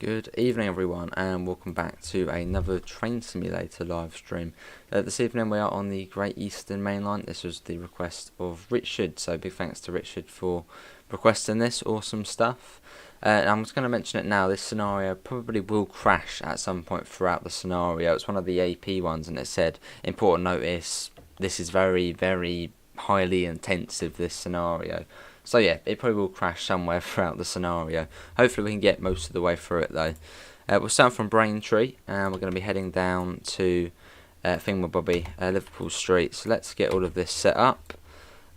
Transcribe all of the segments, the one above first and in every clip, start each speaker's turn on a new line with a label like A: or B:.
A: Good evening everyone and welcome back to another train simulator live stream. This evening we are on the Great Eastern Main Line. This was the request of Richard, so big thanks to Richard for requesting this awesome stuff. I'm just going to mention it now. This scenario probably will crash at some point throughout the scenario. It's one of the AP ones and it said, important notice, this is very highly intensive, this scenario. So yeah, it probably will crash somewhere throughout the scenario. Hopefully we can get most of the way through it though. We'll start from Braintree and we're going to be heading down to Liverpool Street. So let's get all of this set up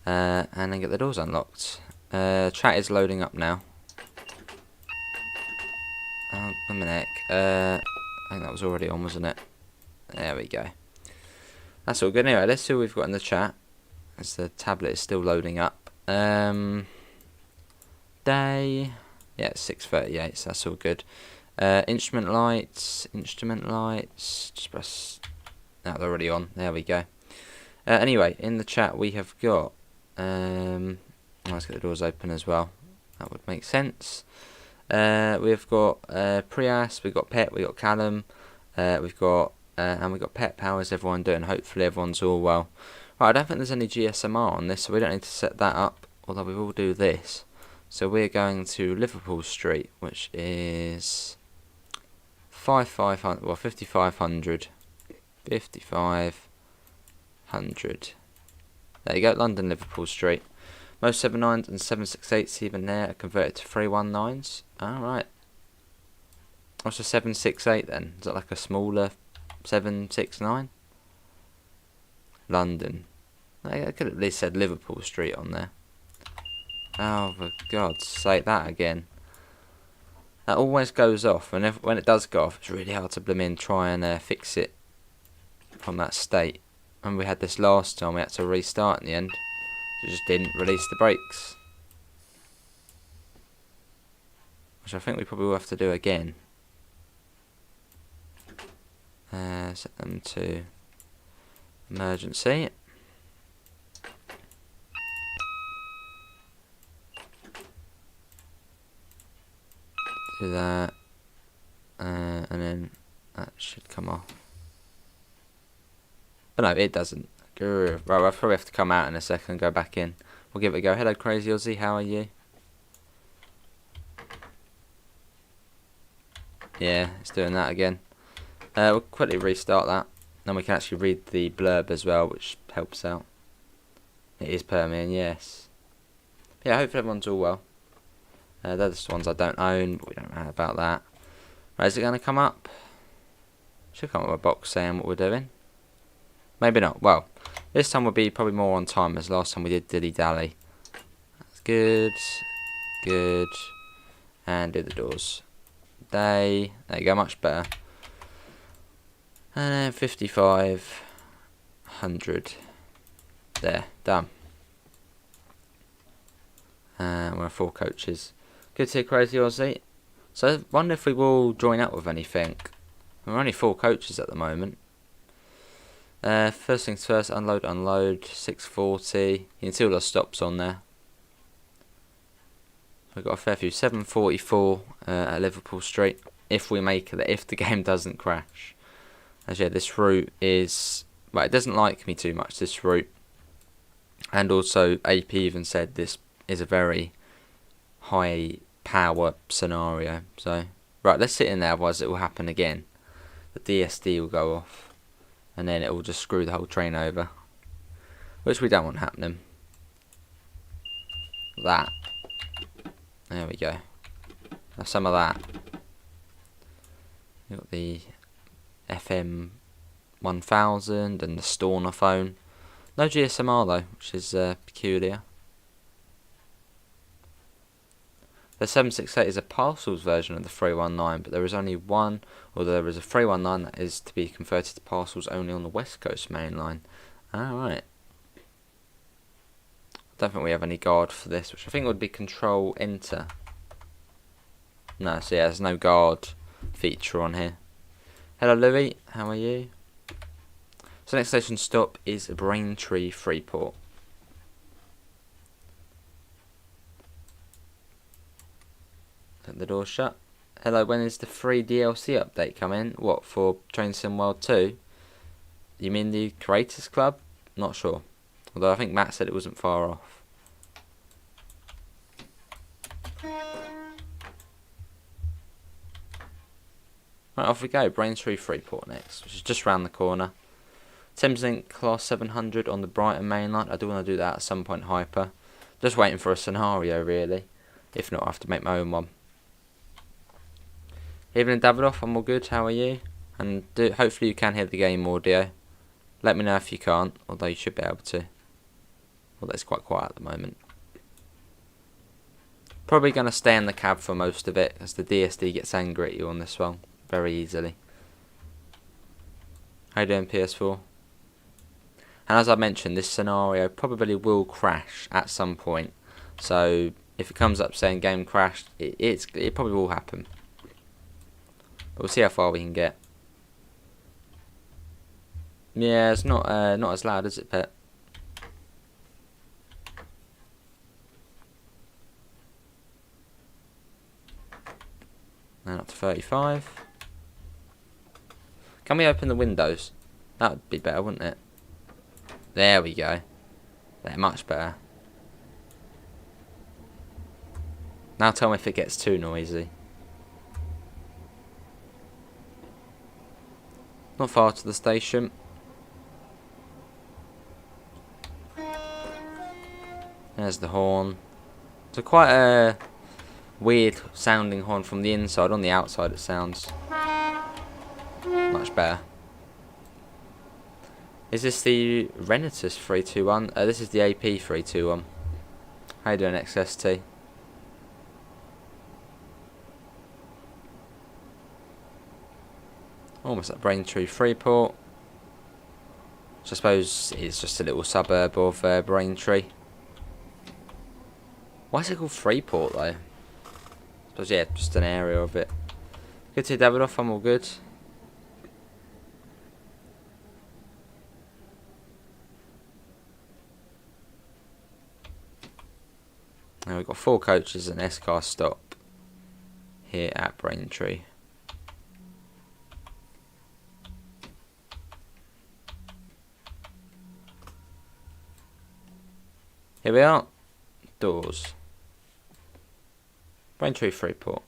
A: and then get the doors unlocked. Chat is loading up now. A minute. I think that was already on, wasn't it? There we go. That's all good. Anyway, let's see what we've got in the chat as the tablet is still loading up. Day, yeah, 6:38, so that's all good. Instrument lights, just press, they're already on, there we go. Anyway, in the chat we have got, let's get the doors open as well, that would make sense. We've got Prias, we've got Pet, we've got Callum, and we've got Pet. How's everyone doing? Hopefully everyone's all well. Right, I don't think there's any GSMR on this, so we don't need to set that up, although we will do this. So we're going to Liverpool Street, which is 5500, well 5500. 5500. There you go, London Liverpool Street. Most 79s and 768s even there are converted to 319s. Alright. What's a 768 then? Is that like a smaller 769? London. I could at least said Liverpool Street on there. Oh, for God's sake, that again. That always goes off, and when it does go off, it's really hard to try and fix it from that state. And we had this last time, we had to restart in the end. It just didn't release the brakes. Which I think we probably will have to do again. Set them to emergency. Do that, and then that should come off. But no, it doesn't. Right, I'll probably have to come out in a second and go back in. We'll give it a go. Hello, Crazy Aussie, how are you? Yeah, it's doing that again. We'll quickly restart that. Then we can actually read the blurb as well, which helps out. It is Permian, yes. Yeah, hopefully everyone's all well. They're the ones I don't own, but we don't know about that. Right, is it going to come up? Should come up with a box saying what we're doing. Maybe not. Well, this time will be probably more on time as last time we did Dilly Dally. That's good. Good. And do the doors. Day. There you go, much better. And then 5500. There, done. And we're 4 coaches. Good to see Crazy Aussie. So I wonder if we will join up with anything. We're only 4 coaches at the moment. First things first, unload, 640. You can see all the stops on there. We've got a fair few. 744 at Liverpool Street. If we make it, if the game doesn't crash. As yeah, this route is, well, it doesn't like me too much, this route. And also AP even said this is a very high power scenario. So right, let's sit in there, otherwise it will happen again. The DSD will go off and then it will just screw the whole train over, which we don't want happening. That, there we go. Have some of that. You've got the FM 1000 and the Storner phone. No GSMR though, which is peculiar. The 768 is a parcels version of the 319, but there is only one, although there is a 319 that is to be converted to parcels only on the West Coast Main Line. Alright. I don't think we have any guard for this, which I think would be Control Enter. No, so yeah, there's no guard feature on here. Hello Louis, how are you? So next station stop is Braintree Freeport. Let the door shut. Hello, when is the free DLC update coming? What, for Train Sim World 2? You mean the Creators Club? Not sure. Although I think Matt said it wasn't far off. Right, off we go. Braintree Freeport next, which is just round the corner. Thameslink Class 700 on the Brighton Mainline. I do want to do that at some point, Hyper. Just waiting for a scenario, really. If not, I have to make my own one. Evening, Davidoff. I'm all good. How are you? And hopefully you can hear the game audio. Let me know if you can't, although you should be able to. Although it's quite quiet at the moment. Probably going to stay in the cab for most of it, as the DSD gets angry at you on this one very easily. How you doing, PS4? And as I mentioned, this scenario probably will crash at some point. So if it comes up saying game crashed, it probably will happen. But we'll see how far we can get. Yeah, it's not as loud, is it, Pet? And up to 35. Can we open the windows? That would be better, wouldn't it? There we go. They're much better. Now tell me if it gets too noisy. Not far to the station. There's the horn. It's quite a weird sounding horn from the inside. On the outside it sounds much better. Is this the Renatus 321? This is the AP 321. How you doing, XST? Almost at Braintree Freeport. Which I suppose is just a little suburb of Braintree. Why is it called Freeport though? I suppose, yeah, just an area of it. Good to see Davidoff, I'm all good. Now we've got 4 coaches and S-car stop here at Braintree. Here we are. Doors. Braintree Freeport.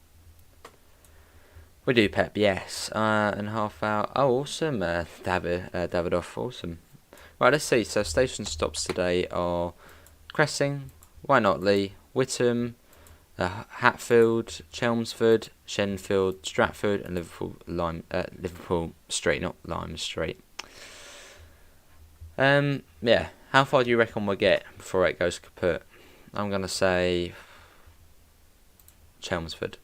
A: We do, Pep, yes. And half hour. Oh, awesome, Davidoff, awesome. Right, let's see. So station stops today are Cressing, Why Not Lee, Whittam, Hatfield, Chelmsford, Shenfield, Stratford, and Liverpool Street, not Lime Street. Yeah. How far do you reckon we'll get before it goes kaput? I'm gonna say Chelmsford.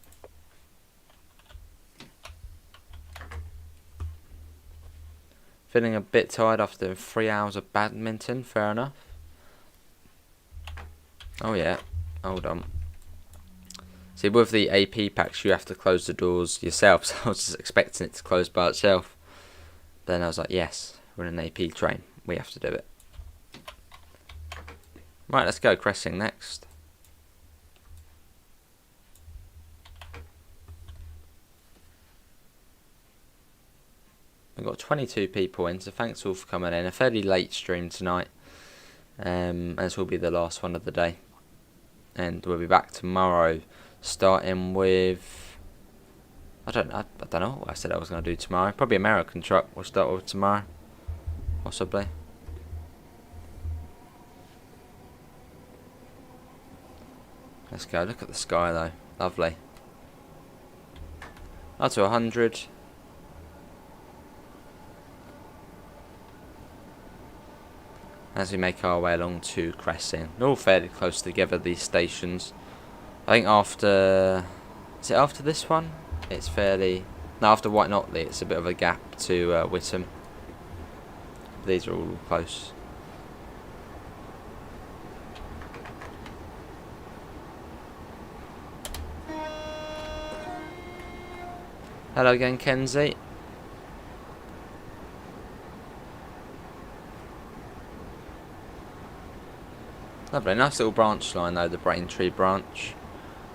A: Feeling a bit tired after 3 hours of badminton, fair enough. Oh yeah, hold on. See, with the AP packs you have to close the doors yourself, so I was just expecting it to close by itself. Then I was like, yes, we're in an AP train, we have to do it. Right, let's go Cressing next. We've got 22 people in, so thanks all for coming in. A fairly late stream tonight. This will be the last one of the day. And we'll be back tomorrow, starting with... I don't know what I said I was going to do tomorrow. Probably American Truck we'll start with tomorrow. Possibly. Let's go. Look at the sky though. Lovely. Up to 100. As we make our way along to Cressing. They're all fairly close together, these stations. I think after... Is it after this one? It's fairly... No, after White Notley it's a bit of a gap to Whittam. These are all close. Hello again, Kenzie. Lovely, nice little branch line though, the Braintree branch.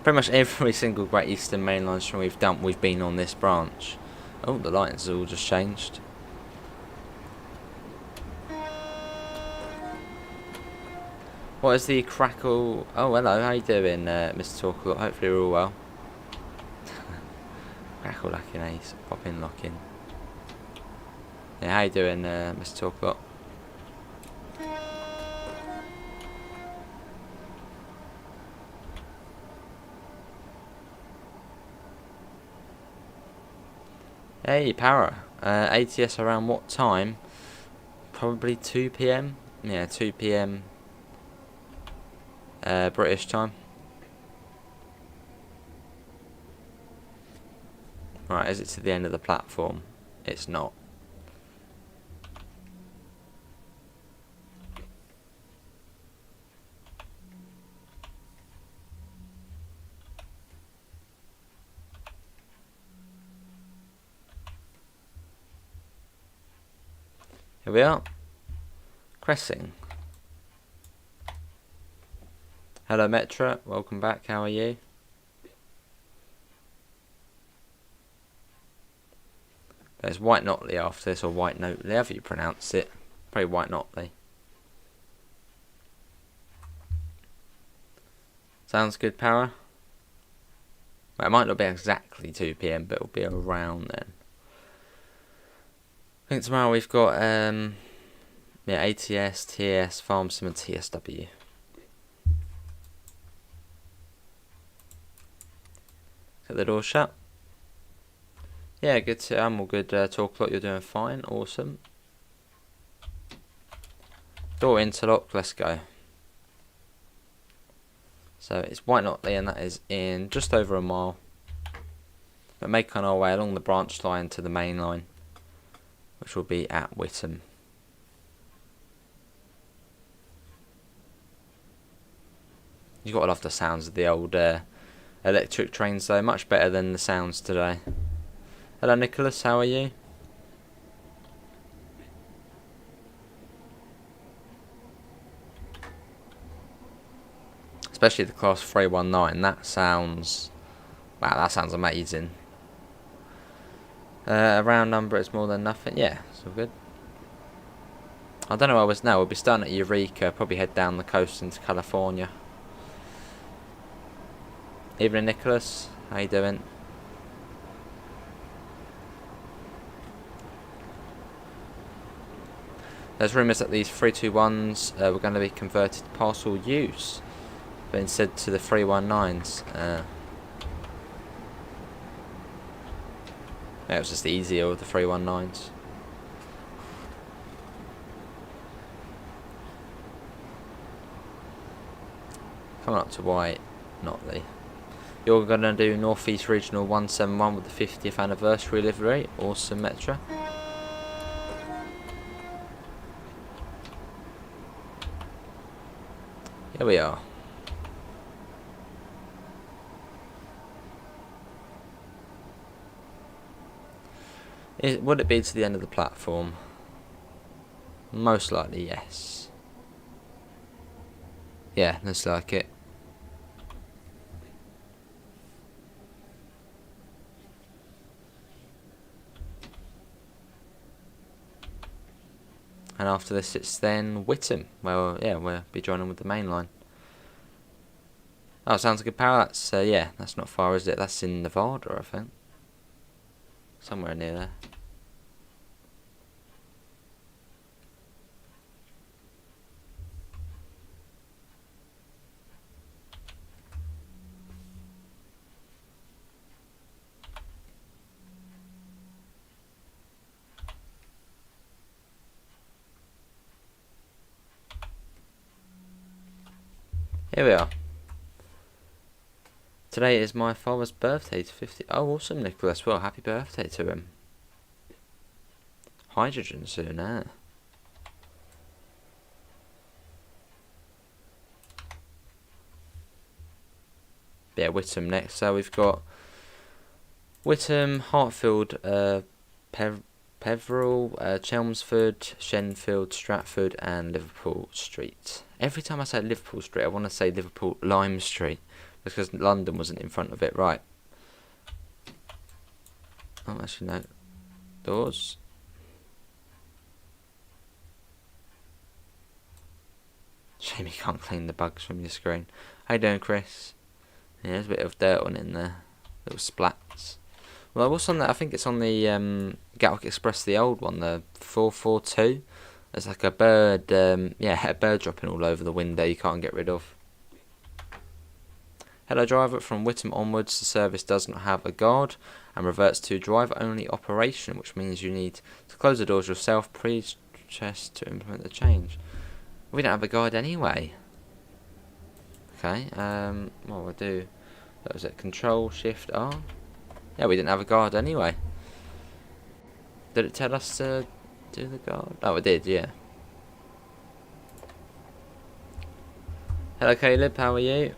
A: Pretty much every single Great Eastern Mainline stream we've done, we've been on this branch. Oh, the lights all just changed. What is the crackle? Oh, hello, how you doing, Mr. Talkalot? Hopefully you're all well. Crackle locking ace, pop in, lock in. Yeah, how you doing, Mr. Talkalot? Hey, Para. ATS around what time? Probably 2 PM. Yeah, 2 PM. British time. Right, is it to the end of the platform? It's not. Here we are. Cressing. Hello Metra, welcome back, how are you? There's White Notley after this, or White Notley, however you pronounce it. Probably White Notley. Sounds good, Para? Well, it might not be exactly 2 PM, but it'll be around then. I think tomorrow we've got ATS, TS, Farm Sim and TSW. Get the door shut. Yeah, good. I'm all good. Talkalot, you're doing fine. Awesome. Door interlock. Let's go. So it's White Notley, and that is in just over a mile. But making our way along the branch line to the main line, which will be at Witham. You gotta love the sounds of the old electric trains, though. Much better than the sounds today. Hello, Nicholas. How are you? Especially the class 319. That sounds. Wow, that sounds amazing. A round number is more than nothing. Yeah, it's all good. I don't know where I was now. We'll be starting at Eureka. Probably head down the coast into California. Evening, Nicholas. How you doing? There's rumours that these 321s were going to be converted to parcel use, but instead to the 319s. Yeah, it was just easier with the 319s. Coming up to White Notley. You're going to do North East Regional 171 with the 50th anniversary livery. Awesome, Metra. Here we are. Would it be to the end of the platform? Most likely, yes. Yeah, looks like it. And after this it's then Witham. Well, yeah, we'll be joining with the main line. Oh, sounds good, Power. That's, yeah, that's not far, is it? That's in Nevada, I think. Somewhere near there. Here we are. Today is my father's birthday, to 50. Oh, awesome, Nicholas. Well, happy birthday to him. Hydrogen soon, eh? Yeah, Witham next. So we've got Witham, Hartfield, Peveril, Chelmsford, Shenfield, Stratford, and Liverpool Street. Every time I say Liverpool Street, I want to say Liverpool Lime Street, Because London wasn't in front of it, right. Oh, actually no. Doors. Shame you can't clean the bugs from your screen. How you doing, Chris? Yeah, there's a bit of dirt on in there. Little splats. Well, what's on that? I think it's on the Gatwick Express, the old one, the 442. There's like a bird, yeah, a bird dropping all over the window you can't get rid of. Hello driver, from Whittam onwards the service does not have a guard and reverts to driver only operation, which means you need to close the doors yourself pre-chest to implement the change. We don't have a guide anyway. Okay, what we'll do, that was it, Control Shift R. Yeah, we didn't have a guard anyway. Did it tell us to do the guard? Oh, it did, yeah. Hello Caleb, how are you?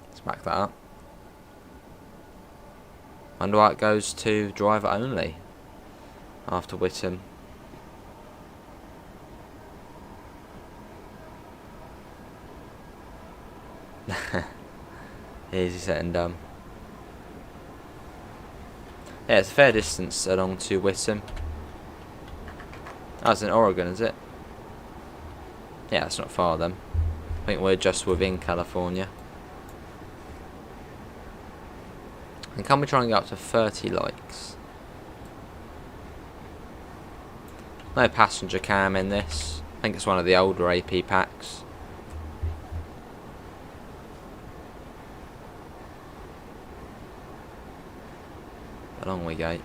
A: Let's back that up. Wonder why it goes to driver only after Whittam. Easy said and done. Yeah, it's a fair distance along to Whittam. Oh, it's in Oregon, is it? Yeah, it's not far then. I think we're just within California. And can we try and get up to 30 likes? No passenger cam in this. I think it's one of the older AP packs. Along we go.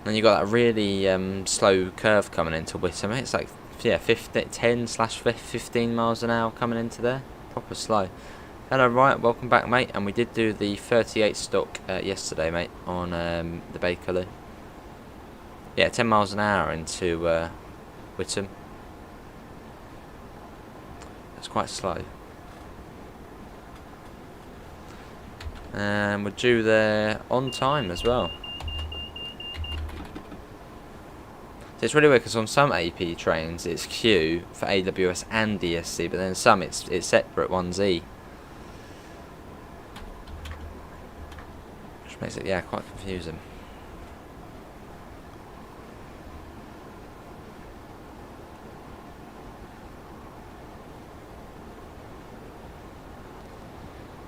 A: And you got that really slow curve coming into Whittam. It's like, yeah, 10/15 miles an hour coming into there. Proper slow. Hello, right, welcome back, mate. And we did do the 38 stock yesterday, mate, on the Bakerloo. Yeah, 10 miles an hour into Whittam. That's quite slow. And we're due there on time as well. So it's really weird because on some AP trains it's Q for AWS and DSC, but then some it's separate 1Z. Which makes it, yeah, quite confusing.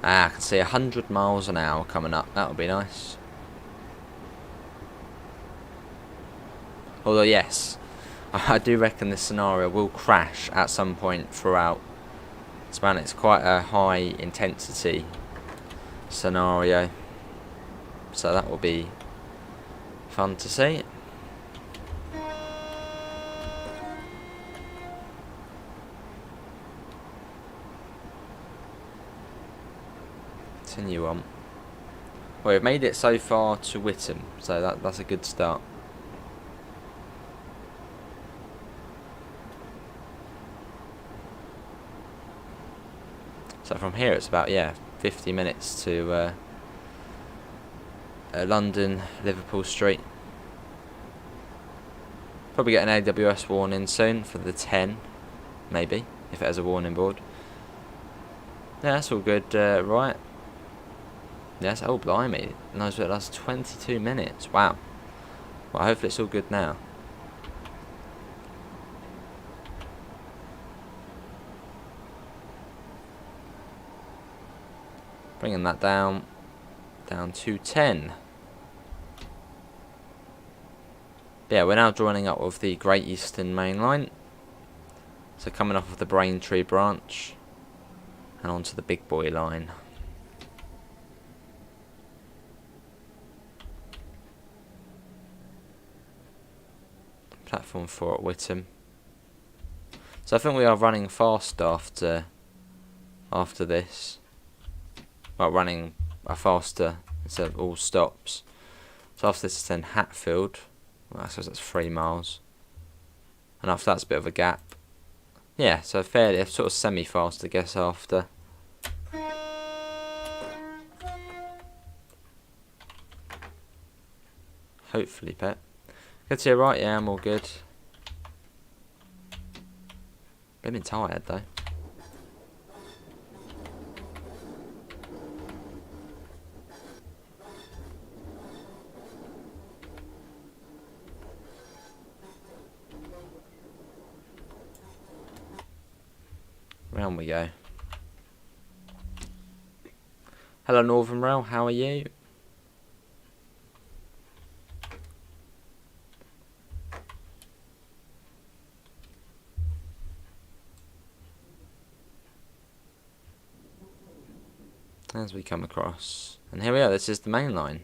A: Ah, I can see 100 miles an hour coming up. That would be nice. Although, yes, I do reckon this scenario will crash at some point throughout. It's quite a high intensity scenario. So that will be fun to see. Continue on. Well, we've made it so far to Whittam, so that's a good start. So from here it's about, yeah, 50 minutes to London, Liverpool Street. Probably get an AWS warning soon for the 10, maybe, if it has a warning board. Yeah, that's all good, right. Yes, oh blimey, nice, it lasts 22 minutes, wow. Well, hopefully it's all good now. Bringing that down to 10. But yeah, we're now joining up with the Great Eastern Mainline. So coming off of the Braintree branch and onto the big boy line. Platform 4 at Whittam. So I think we are running fast after this. Well, running faster instead of all stops. So after this is then Hatfield. Well, I suppose that's 3 miles. And after that's a bit of a gap. Yeah, so fairly sort of semi-fast I guess after. Hopefully, Pet. Good to you, right? Yeah, I'm all good. Blimmin' tired though. Round we go. Hello Northern Rail, how are you? As we come across. And here we are, this is the main line.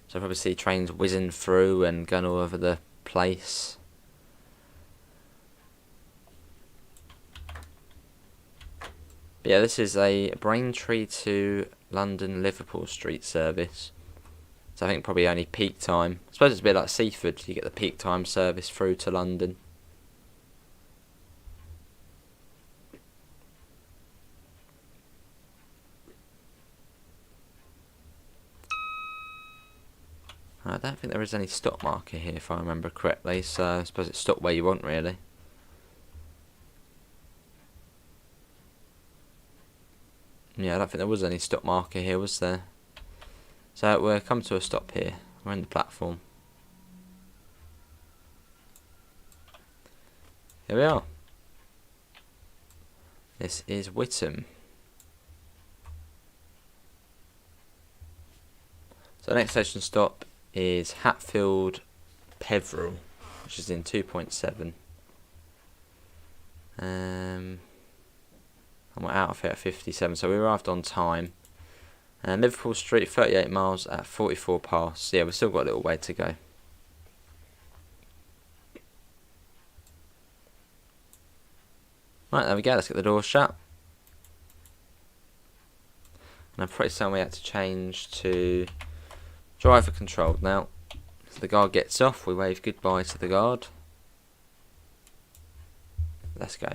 A: So I probably see trains whizzing through and going all over the place. But yeah, this is a Braintree to London Liverpool Street service. So I think probably only peak time. I suppose it's a bit like Seaford, you get the peak time service through to London. I don't think there is any stop marker here if I remember correctly, so I suppose it's stop where you want really. Yeah, I don't think there was any stop marker here, was there? So we'll come to a stop here. We're in the platform. Here we are. This is Witham. So the next station stop is Hatfield Peveril, which is in 2.7. And we're out of here at 57, so we arrived on time. And Liverpool Street, 38 miles at 44 past. So yeah, we've still got a little way to go. Right, there we go, let's get the doors shut. And I'm pretty certain we had to change to driver controlled now. So the guard gets off, we wave goodbye to the guard. Let's go.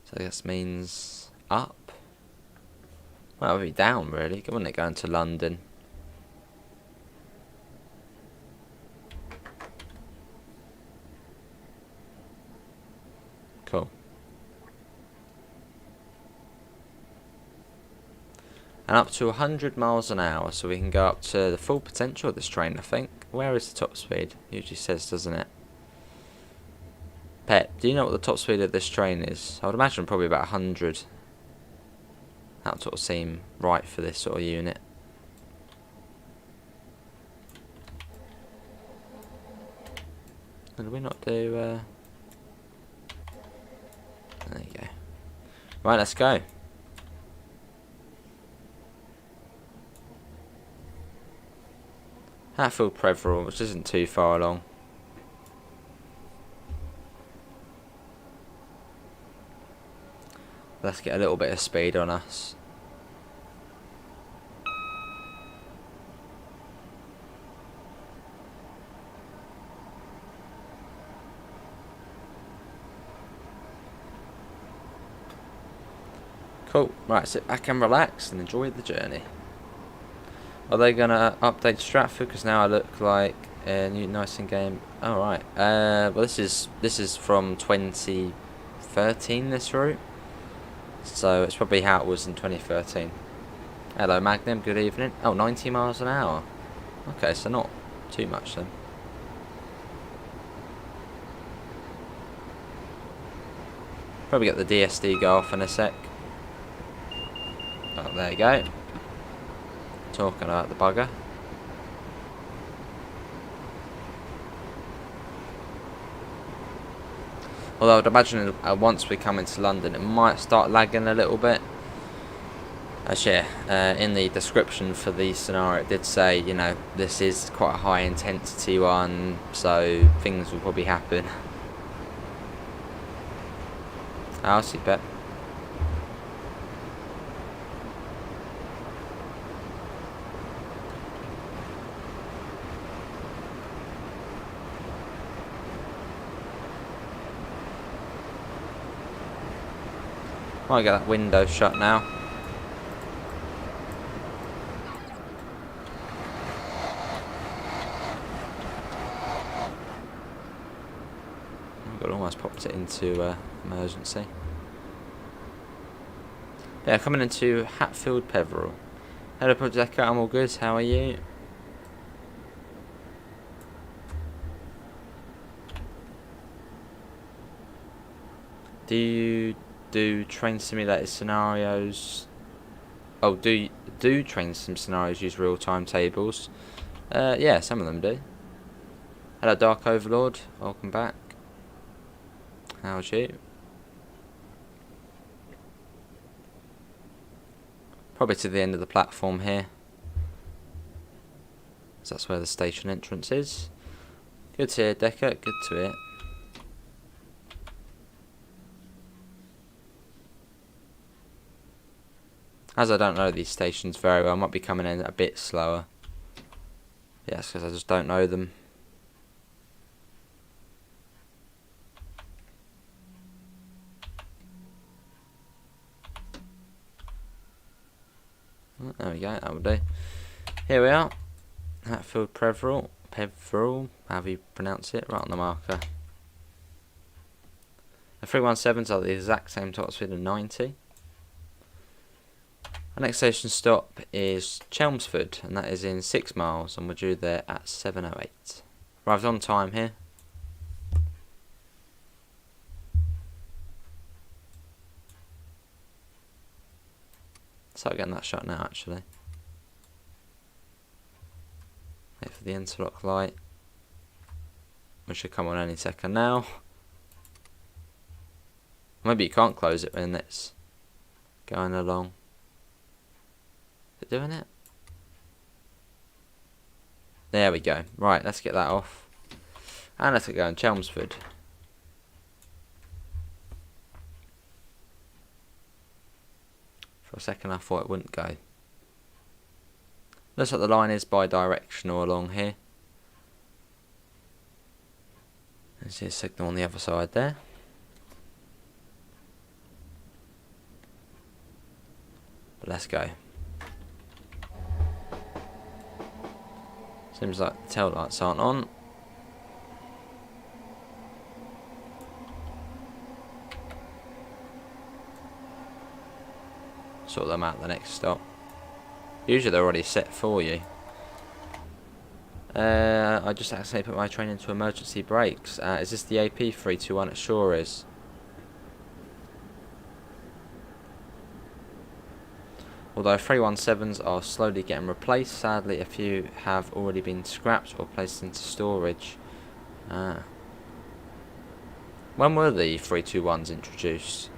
A: So this means up. Well, it would be down really, wouldn't it, going to London? Cool. And up to 100 miles an hour, so we can go up to the full potential of this train, I think. Where is the top speed? Usually says, doesn't it? Pet, do you know what the top speed of this train is? I would imagine probably about 100. That would sort of seem right for this sort of unit. Did we not do... There you go. Right, let's go. Hatfield Peveril, which isn't too far along. Let's get a little bit of speed on us. Cool, right, sit back and relax and enjoy the journey. Are they going to update Stratford? Because now I look like a new nice in game. Alright, well this is from 2013, this route. So it's probably how it was in 2013. Hello Magnum, good evening. Oh, 90 miles an hour. Okay, so not too much then. Probably get the DSD go off in a sec. Oh, there you go. Talking about the bugger. Although I'd imagine once we come into London, it might start lagging a little bit. Actually, in the description for the scenario, it did say, you know, this is quite a high intensity one, so things will probably happen. I'll see, bet. Might get that window shut now. I've got almost popped it into emergency. Yeah, coming into Hatfield Peveril. Hello Project, I'm all good, how are you? Do you do train simulator scenarios? Oh, do train sim scenarios use real time tables? Yeah, some of them do. Hello Dark Overlord, welcome back. How's you? Probably to the end of the platform here. So that's where the station entrance is. Good to hear, Decker, good to hear. As I don't know these stations very well, I might be coming in a bit slower. Yes, because I just don't know them. There we go, that will do. Here we are. Hatfield Peveril, however you pronounce it, right on the marker. The 317s are the exact same top speed of 90. Our next station stop is Chelmsford, and that is in 6 miles, and we're due there at 7:08. Arrived on time here. Start getting that shot now, actually. Wait for the interlock light. We should come on any second now. Maybe you can't close it when it's going along. Is it doing it? There we go. Right, let's get that off. And let's get going. Chelmsford. For a second I thought it wouldn't go. Looks like the line is bi-directional along here. There's a signal on the other side there. But let's go. Seems like the tail lights aren't on. Sort them out at the next stop. Usually they're already set for you. I just accidentally put my train into emergency brakes. Is this the AP 321? It sure is. Although 317s are slowly getting replaced, sadly a few have already been scrapped or placed into storage. When were the 321s introduced?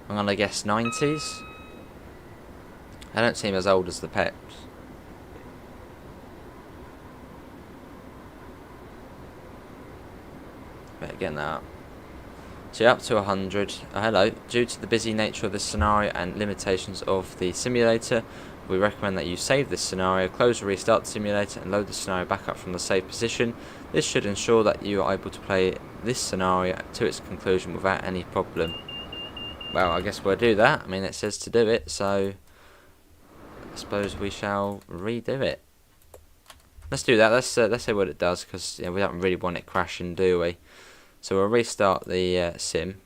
A: I'm gonna guess 90s. They don't seem as old as the Peps. Better get that up. So you're up to 100. Hello. Due to the busy nature of this scenario and limitations of the simulator, we recommend that you save this scenario, close or restart the simulator, and load the scenario back up from the save position. This should ensure that you are able to play this scenario to its conclusion without any problem. Well, I guess we'll do that. I mean, it says to do it, so I suppose we shall redo it. Let's do that. Let's see what it does, because we don't really want it crashing, do we? So we'll restart the sim,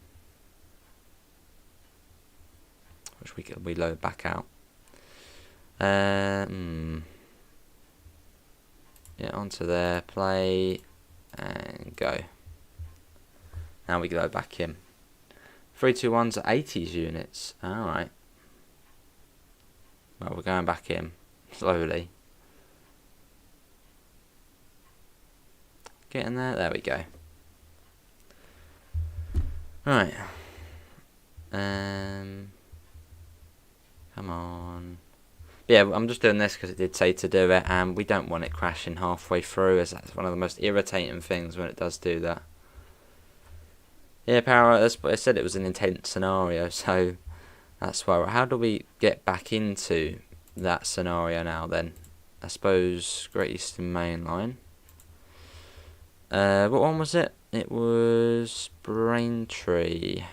A: which we load back out. Yeah, onto there, play, and go. Now we load back in. 321's are 80s units. Alright. Well, we're going back in slowly. Getting there. There we go. Right. Come on. Yeah, I'm just doing this because it did say to do it, and we don't want it crashing halfway through, as that's one of the most irritating things when it does do that. Yeah, Power, that's what I said, it was an intense scenario, so that's why. How do we get back into that scenario now then? I suppose Great Eastern Mainline. What one was it? It was Braintree.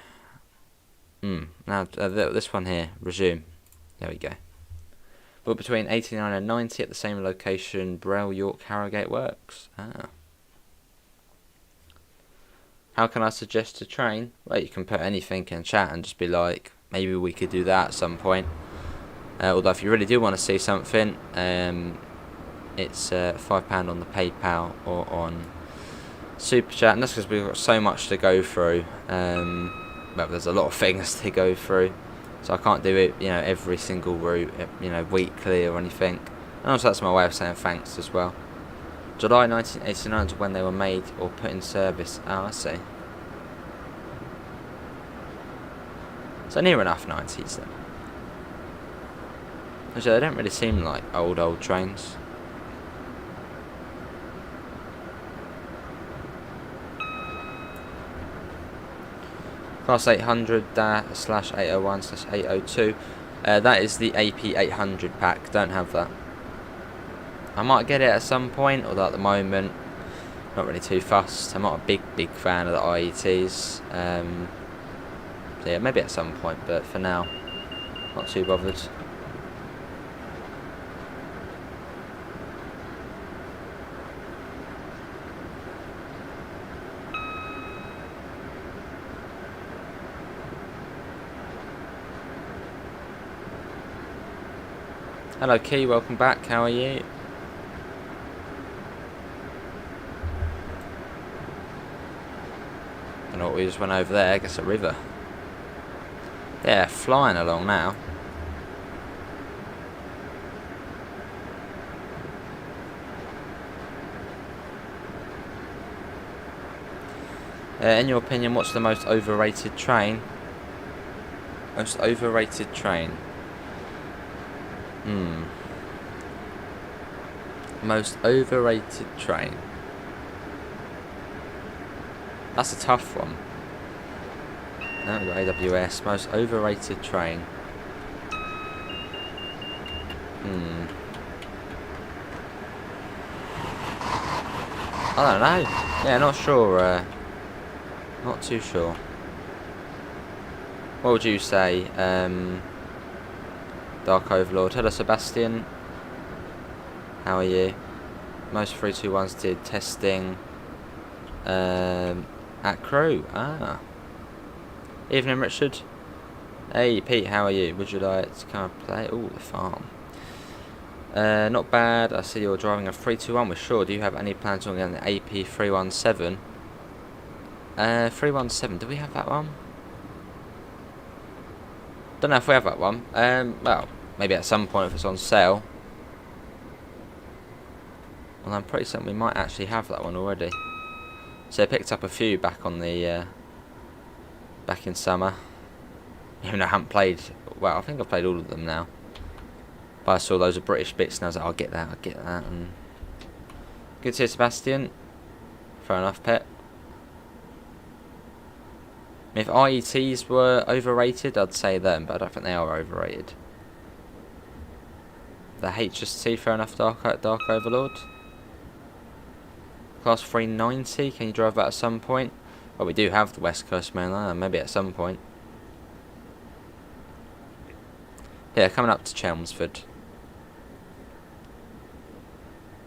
A: Now this one here, resume. There we go. But between 89 and 90 at the same location, Braille, York, Harrogate works. How can I suggest a train? Well, you can put anything in chat and just be like, maybe we could do that at some point. Although if you really do want to see something, it's £5 on the PayPal or on Super Chat, and that's because we've got so much to go through. Well, there's a lot of things to go through, so I can't do it, every single route, weekly or anything. And also that's my way of saying thanks as well. July 1989 is when they were made or put in service. Oh, I see. So near enough 90s then. Actually, they don't really seem like old trains. Class 800/801/802. That is the AP 800 pack. Don't have that. I might get it at some point, although at the moment, not really too fussed. I'm not a big fan of the IETs. So yeah, maybe at some point, but for now, not too bothered. Hello Key, welcome back, how are you? Don't know what we just went over there, I guess a river. Yeah, flying along now. In your opinion, what's the most overrated train? Most overrated train? Most overrated train. That's a tough one. Now we've got AWS. Most overrated train. I don't know. Yeah, not sure. Not too sure. What would you say? Dark Overlord. Hello Sebastian. How are you? Most 321s did testing at Crew. Evening Richard. Hey Pete, how are you? Would you like to come and play? Oh, the farm. Not bad. I see you're driving a 321. We're sure. Do you have any plans on getting the AP 317? 317. Do we have that one? Don't know if we have that one. Well, maybe at some point if it's on sale. Well, I'm pretty certain we might actually have that one already. So I picked up a few back on the back in summer. Even though I haven't played. Well, I think I've played all of them now. But I saw those are British bits, and I was like, I'll get that. And good to see you, Sebastian. Fair enough, Pet. If IETs were overrated, I'd say them, but I don't think they are overrated. The HST, fair enough, Dark Overlord. Class 390, can you drive that at some point? Well, we do have the West Coast Mainline, maybe at some point. Yeah, coming up to Chelmsford.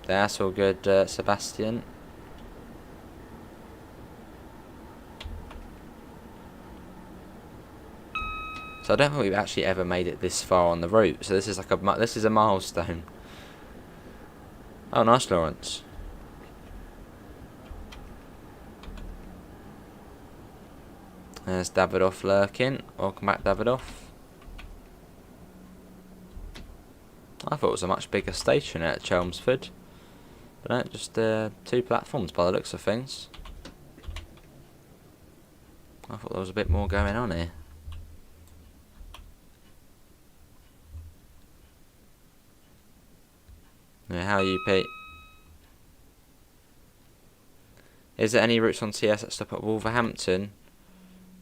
A: That's all good, Sebastian. So I don't think we've actually ever made it this far on the route. So this is like a milestone. Oh, nice, Lawrence. There's Davidoff lurking. Welcome back, Davidoff. I thought it was a much bigger station at Chelmsford. But no, just 2 platforms by the looks of things. I thought there was a bit more going on here. Yeah, how are you, Pete? Is there any routes on TS that stop at Wolverhampton?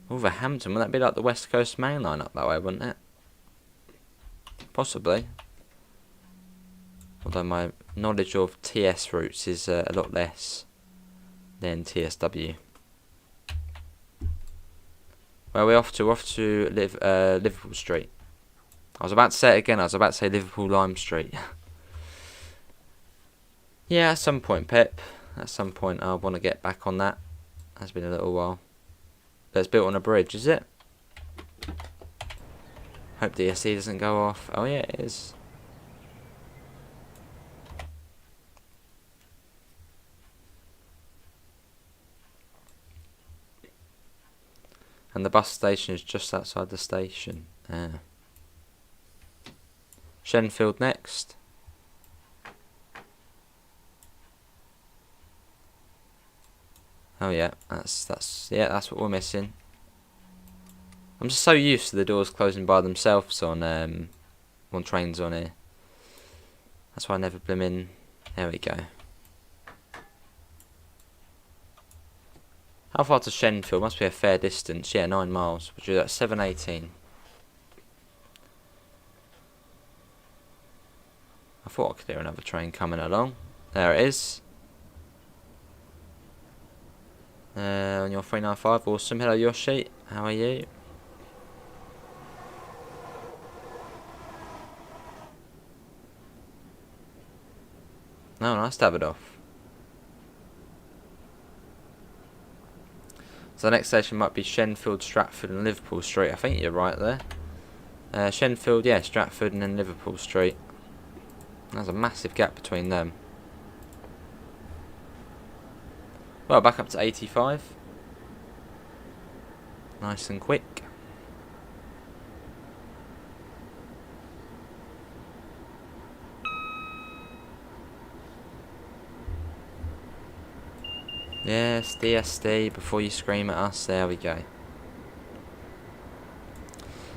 A: Wolverhampton? Would that be like the West Coast Main Line up that way, wouldn't it? Possibly. Although my knowledge of TS routes is a lot less than TSW. Where are we off to? We're off to Liverpool Street. I was about to say it again. I was about to say Liverpool Lime Street. Yeah, at some point, Pep. At some point, I want to get back on that. It's been a little while. But it's built on a bridge, is it? Hope the SE doesn't go off. Oh yeah, it is. And the bus station is just outside the station. Shenfield next. Oh yeah, that's what we're missing. I'm just so used to the doors closing by themselves on trains on here. That's why I never blimmin'. There we go. How far to Shenfield? Must be a fair distance. Yeah, 9 miles. Which is at 7:18. I thought I could hear another train coming along. There it is. On your 395. Awesome. Hello, Yoshi. How are you? No, nice to have it off. So the next station might be Shenfield, Stratford and Liverpool Street. I think you're right there. Shenfield, yeah, Stratford and then Liverpool Street. There's a massive gap between them. Well, back up to 85. Nice and quick. Yes, DSD, before you scream at us, there we go.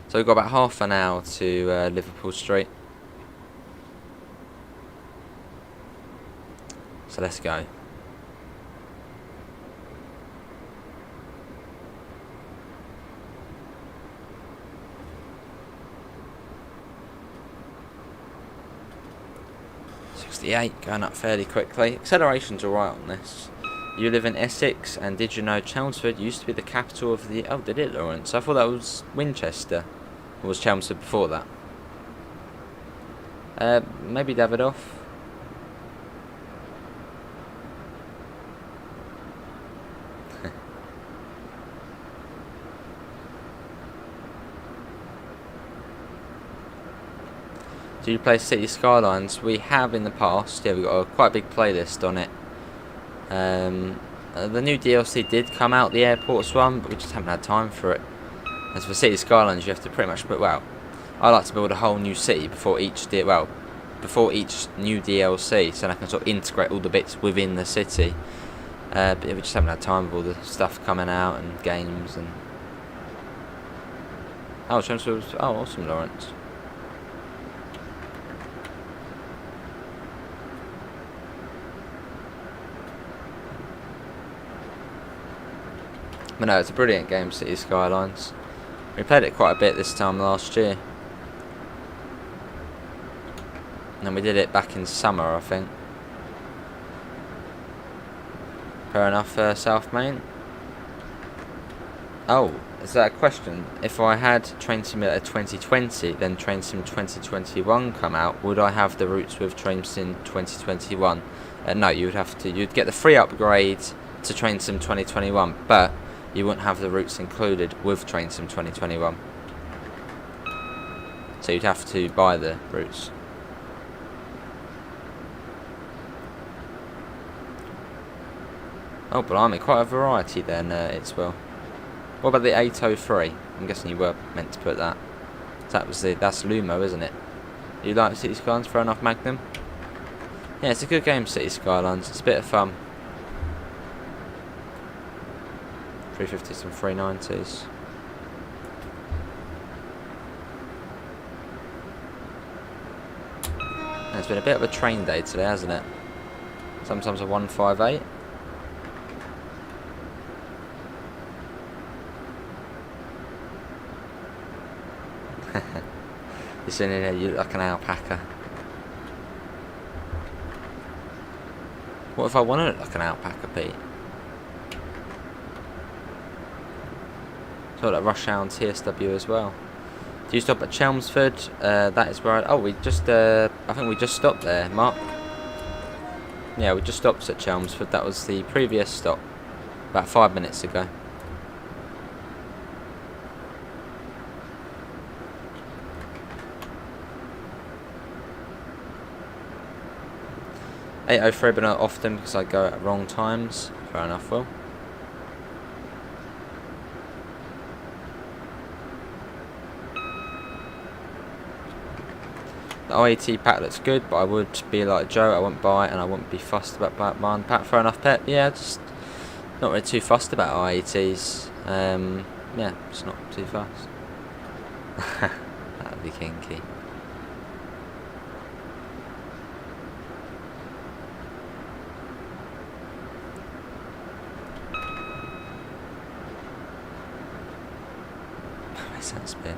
A: So we've got about half an hour to Liverpool Street. So let's go. Going up fairly quickly. Acceleration's alright on this. You live in Essex, and did you know Chelmsford used to be the capital of the... Oh, did it, Lawrence? I thought that was Winchester. Or was Chelmsford before that? Maybe Davidoff. Do you play City Skylines? We have in the past. Yeah, we've got quite a big playlist on it. The new DLC did come out, the Airports one, but we just haven't had time for it. As for City Skylines, you have to pretty much put, well, I like to build a whole new city before each new DLC, so I can sort of integrate all the bits within the city. But we just haven't had time with all the stuff coming out and games and... Oh, Chelmsford. Oh, awesome, Lawrence. But no, it's a brilliant game, City Skylines. We played it quite a bit this time last year. And then we did it back in summer, I think. Fair enough, South Main. Oh, is that a question? If I had Train Simulator 2020, then Train Sim 2021 come out, would I have the routes with Train Sim 2021? No, you'd get the free upgrade to Train Sim 2021, but you wouldn't have the routes included with Train Sim 2021. So you'd have to buy the routes. Oh, blimey, quite a variety then, it's well. What about the 803? I'm guessing you were meant to put that. That's Lumo, isn't it? You like City Skylines? Fair enough, Magnum. Yeah, it's a good game, City Skylines. It's a bit of fun. 350s and 390s. And it's been a bit of a train day today, hasn't it? Sometimes a 158. You're sitting in here, you look like an alpaca. What if I want to look like an alpaca, Pete? Got that rush hour on TSW as well. Do you stop at Chelmsford? That is where I think we just stopped there, Mark. Yeah, we just stopped at Chelmsford. That was the previous stop, about 5 minutes ago. (8:03), but not often because I go at wrong times. Fair enough, Will. The IET pack looks good, but I would be like Joe, I wouldn't buy it and I wouldn't be fussed about buying the pack. Fair enough, Pep. Yeah, just not really too fussed about IETs. Yeah, just not too fussed. That'd be kinky. Sounds bad.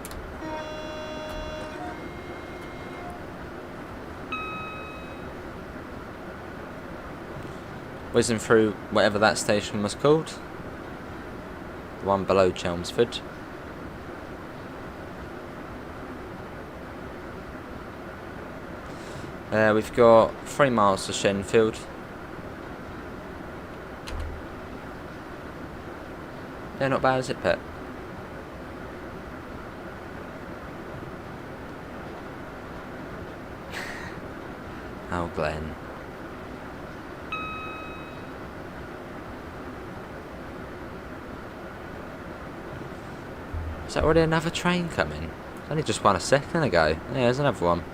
A: Whizzing through whatever that station was called, the one below Chelmsford. We've got 3 miles to Shenfield. Yeah, not bad, is it, Pep? Oh, Glenn. Is that already another train coming? It's only just one a second ago. Yeah, there's another one.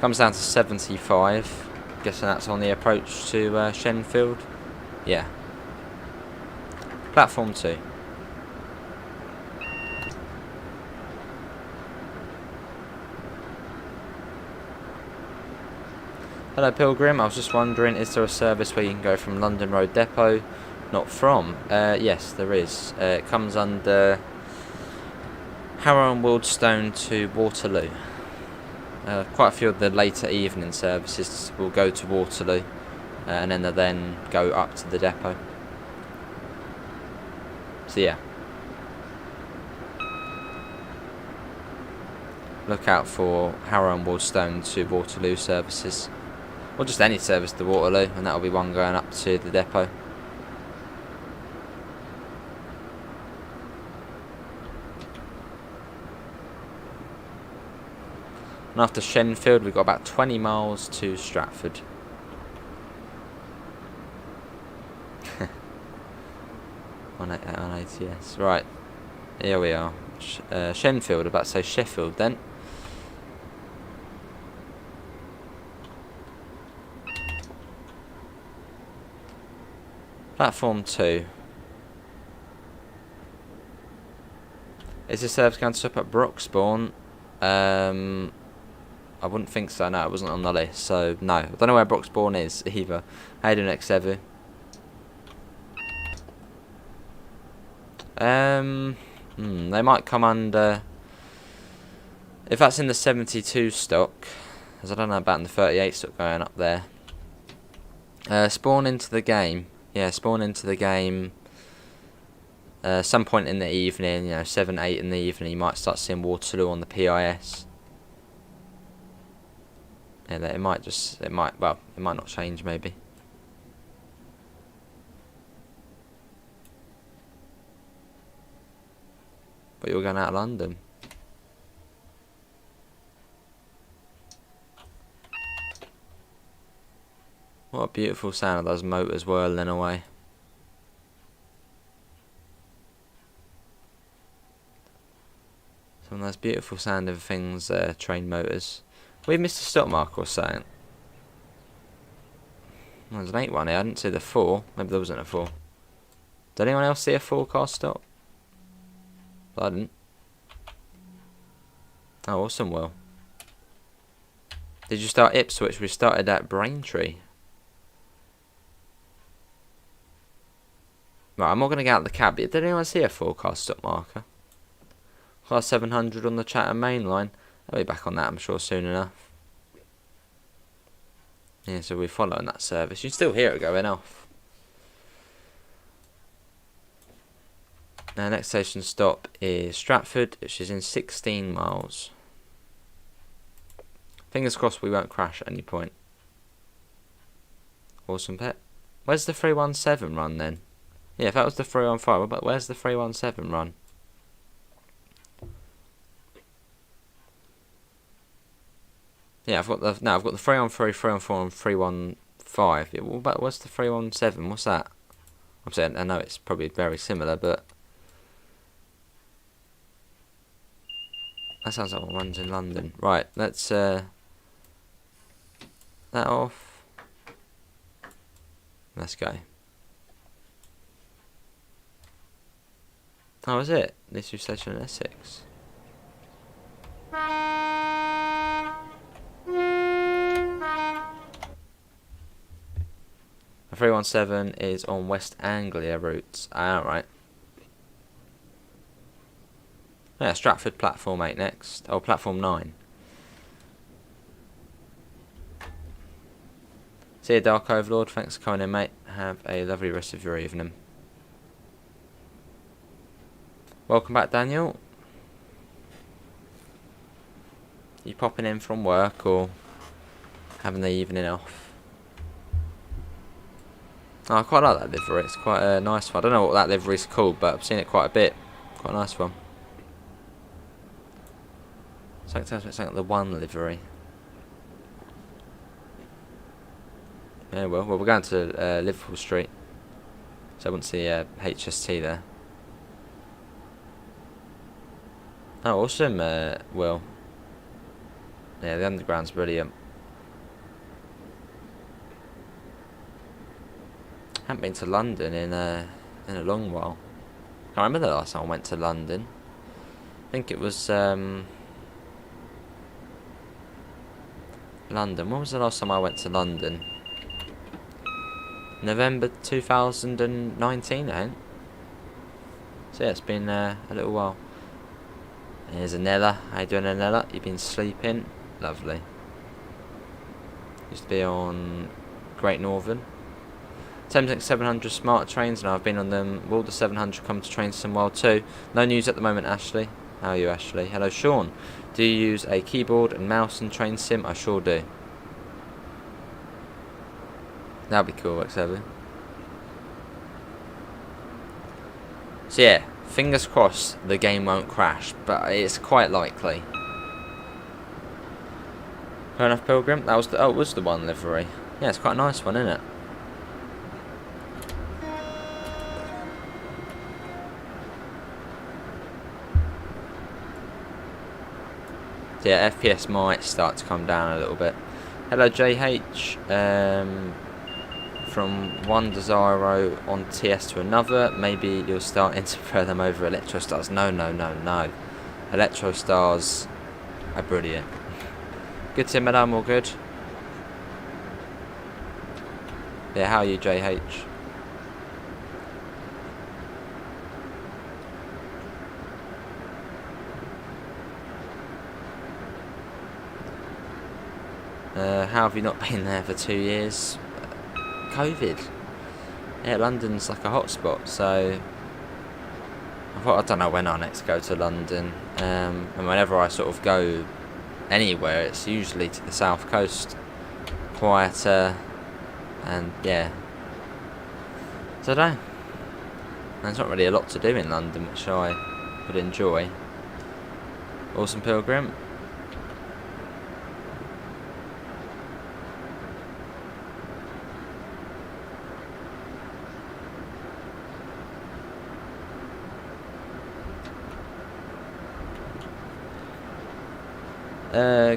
A: Comes down to 75. Guessing that's on the approach to Shenfield. Yeah. Platform 2. Hello Pilgrim, I was just wondering, is there a service where you can go from London Road Depot? Not from? Yes, there is. It comes under Harrow and Wealdstone to Waterloo. Quite a few of the later evening services will go to Waterloo, and then they'll then go up to the depot. So yeah. Look out for Harrow and Wealdstone to Waterloo services. Or just any service to Waterloo, and that'll be one going up to the depot. And after Shenfield, we've got about 20 miles to Stratford. on ATS. Right, here we are. Shenfield, about to say Sheffield then. Platform 2. Is this service going to stop at Broxbourne? I wouldn't think so, no, it wasn't on the list, so no. I don't know where Broxbourne is either. How you doing, Xevu? They might come under... If that's in the 72 stock, as I don't know about in the 38 stock going up there. Spawn into the game. Yeah, spawn into the game some point in the evening, you know, 7, 8 in the evening, you might start seeing Waterloo on the PIS. Yeah, it might not change maybe. But you're going out of London. What a beautiful sound of those motors whirling away. Some of those beautiful sounding things, train motors. We missed a stop mark or something. Well, there's an 8 one here. I didn't see the 4. Maybe there wasn't a 4. Did anyone else see a 4-car stop? I didn't. Oh, awesome, Will. Did you start Ipswich? We started at Braintree. Right, I'm not going to get out of the cab. Did anyone see a 4-car stop marker? Class 700 on the Chatham Mainline. I'll be back on that, I'm sure, soon enough. Yeah, so we're following that service. You can still hear it going off. Now, next station stop is Stratford, which is in 16 miles. Fingers crossed we won't crash at any point. Awesome pet. Where's the 317 run then? Yeah, if that was the 315, but where's the 317 run? Yeah, I've got the 313, 314, and 315. Yeah, but what's the 317? What's that? I'm saying I know it's probably very similar, but that sounds like one runs in London. Right, let's that off. Let's go. Oh, is it? This is station in Essex. The 317 is on West Anglia routes. Alright. Yeah, Stratford platform 8 next. Oh, platform 9. See you, Dark Overlord. Thanks for coming in, mate. Have a lovely rest of your evening. Welcome back, Daniel. You popping in from work or having the evening off? Oh, I quite like that livery. It's quite a nice one. I don't know what that livery's called, but I've seen it quite a bit. Quite a nice one. Something like the one livery. Yeah, well, we're going to Liverpool Street, so I want to see HST there. Oh, awesome, Will. Yeah, the underground's brilliant. Haven't been to London in a long while. Can't remember the last time I went to London. I think it was London. When was the last time I went to London? November 2019, I think. So yeah, it's been a little while. Here's Anella. How you doing, Anella? You've been sleeping? Lovely. Used to be on Great Northern. Thameslink 700 smart trains, and I've been on them. Will the 700 come to train some while too? No news at the moment, Ashley. How are you, Ashley? Hello, Sean. Do you use a keyboard and mouse and train sim? I sure do. That'd be cool, XW. So yeah, fingers crossed the game won't crash, but it's quite likely. Fair enough, Pilgrim. That was it was the one livery. Yeah, it's quite a nice one, isn't it? So yeah, FPS might start to come down a little bit. Hello, JH. From one Desiro on TS to another, maybe you'll start to prefer them over Electrostars. No. Electrostars are brilliant. Good to madam, all good? Yeah, how are you, JH? How have you not been there for 2 years? COVID. Yeah, London's like a hotspot, so I don't know when I'll next go to London. And whenever I sort of go anywhere, it's usually to the south coast, quieter, and yeah. So I don't know. There's not really a lot to do in London, which I would enjoy. Awesome, Pilgrim.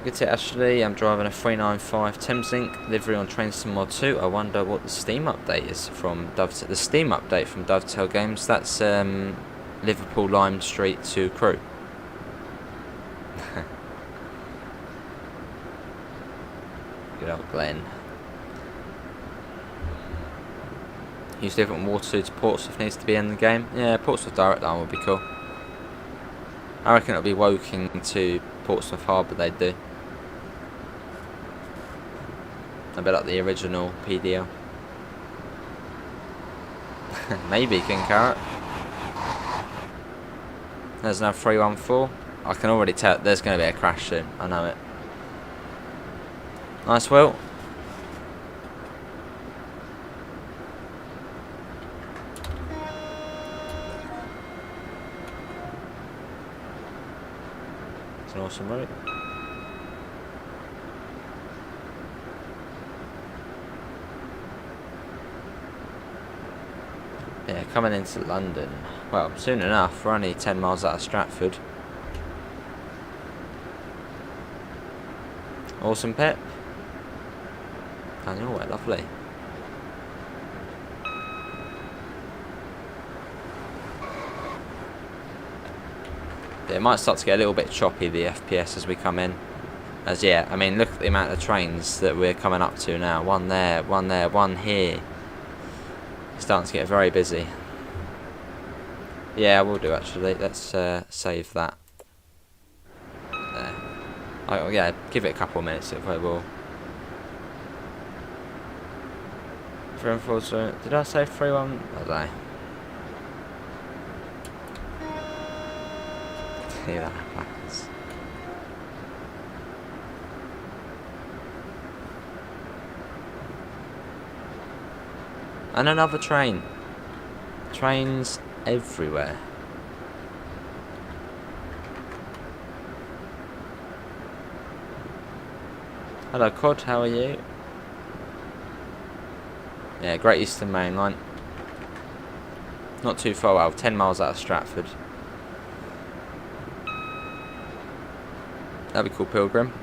A: Good to Ashley. I'm driving a 395 Thameslink livery on Train Sim Mod 2. I wonder what the Steam update is from Dovetail. The Steam update from Dovetail Games. That's Liverpool Lime Street to Crewe. Good old Glenn. Use different Waterloo to Portsmouth needs to be in the game. Yeah, Portsmouth direct line would be cool. I reckon it'll be Woking to Portsmouth Harbour they do. A bit like the original PDL. Maybe King Carrot. There's now 314. I can already tell there's going to be a crash soon. I know it. Nice, Will. It's an awesome route. Yeah, coming into London. Well, soon enough. We're only 10 miles out of Stratford. Awesome pip. Daniel, well, lovely. Yeah, it might start to get a little bit choppy, the FPS, as we come in. As yeah, I mean, look at the amount of trains that we're coming up to now. One there, one here. It's starting to get very busy. Yeah, we'll do actually. Let's save that. There. Oh, yeah, give it a couple of minutes if I will. 314. Did I say 3-1? I don't know. Yeah, that happens. And another train. Trains everywhere. Hello, Cod, how are you? Yeah, Great Eastern Main Line. Not too far, well, 10 miles out of Stratford. That'd be cool, Pilgrim.